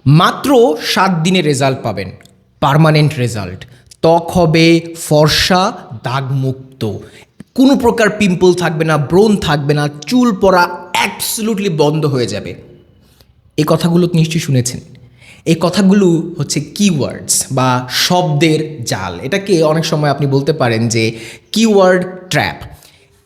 মাত্র 7 দিনে রেজাল্ট পাবেন, পার্মানেন্ট রেজাল্ট। ত্বক হবে ফর্সা, দাগমুক্ত, কোনো প্রকার পিম্পল থাকবে না, ব্রণ থাকবে না, চুল পড়া অ্যাবসলিউটলি বন্ধ হয়ে যাবে। এই কথাগুলো নিশ্চয়ই শুনেছেন। এই কথাগুলো হচ্ছে কিওয়ার্ডস বা শব্দের জাল। এটাকে অনেক সময় আপনি বলতে পারেন যে কিওয়ার্ড ট্র্যাপ।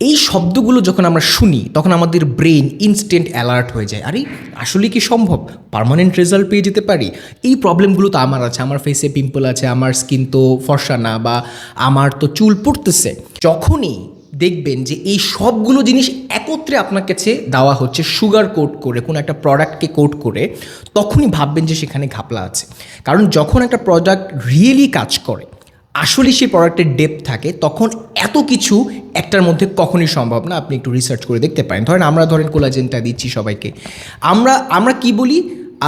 এই শব্দগুলো যখন আমরা শুনি তখন আমাদের ব্রেন ইনস্ট্যান্ট অ্যালার্ট হয়ে যায়, আরে আসলে কি সম্ভব পার্মানেন্ট রেজাল্ট পেয়ে যেতে পারি? এই প্রবলেমগুলো তো আমার আছে, আমার ফেসে পিম্পল আছে, আমার স্কিন তো ফর্সা না, বা আমার তো চুল পড়তেছে। যখনই দেখবেন যে এই সবগুলো জিনিস একত্রে আপনার কাছে দেওয়া হচ্ছে সুগার কোট করে, কোনো একটা প্রোডাক্টকে কোট করে, তখনই ভাববেন যে সেখানে ঘাপলা আছে। কারণ যখন একটা প্রোডাক্ট রিয়েলি কাজ করে, আসলে সেই প্রোডাক্টের ডেপথ থাকে, তখন এত কিছু একটার মধ্যে কখনই সম্ভব না। আপনি একটু রিসার্চ করে দেখতে পারেন। ধরেন কোলাজেনটা দিচ্ছি সবাইকে, আমরা কি বলি,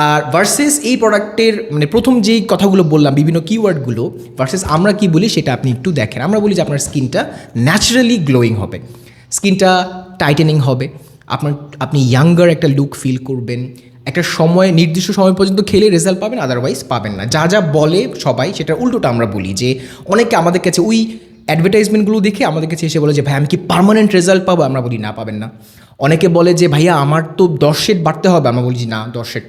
আর ভার্সেস এই প্রোডাক্টের মানে প্রথম যেই কথাগুলো বললাম বিভিন্ন কিওয়ার্ডগুলো ভার্সেস আমরা কি বলি সেটা আপনি একটু দেখেন। আমরা বলি যে আপনার স্কিনটা ন্যাচারালি গ্লোয়িং হবে, স্কিনটা টাইটেনিং হবে, আপনি ইয়াঙ্গার একটা লুক ফিল করবেন, একটা সময় নির্দিষ্ট সময় পর্যন্ত খেলে রেজাল্ট পাবেন, আদারওয়াইজ পাবেন না। যা যা বলে সবাই সেটা উল্টোটা আমরা বলি। যে অনেকে আমাদের কাছে ওই অ্যাডভার্টাইজমেন্টগুলো দেখে আমাদের কাছে এসে বলে যে ভাই আমি কি পার্মানেন্ট রেজাল্ট পাবো? আমরা বলি না, পাবেন না। অনেকে বলে যে ভাইয়া আমার তো 10 শেড বাড়তে হবে, আমরা বলি যে না, 10 শেড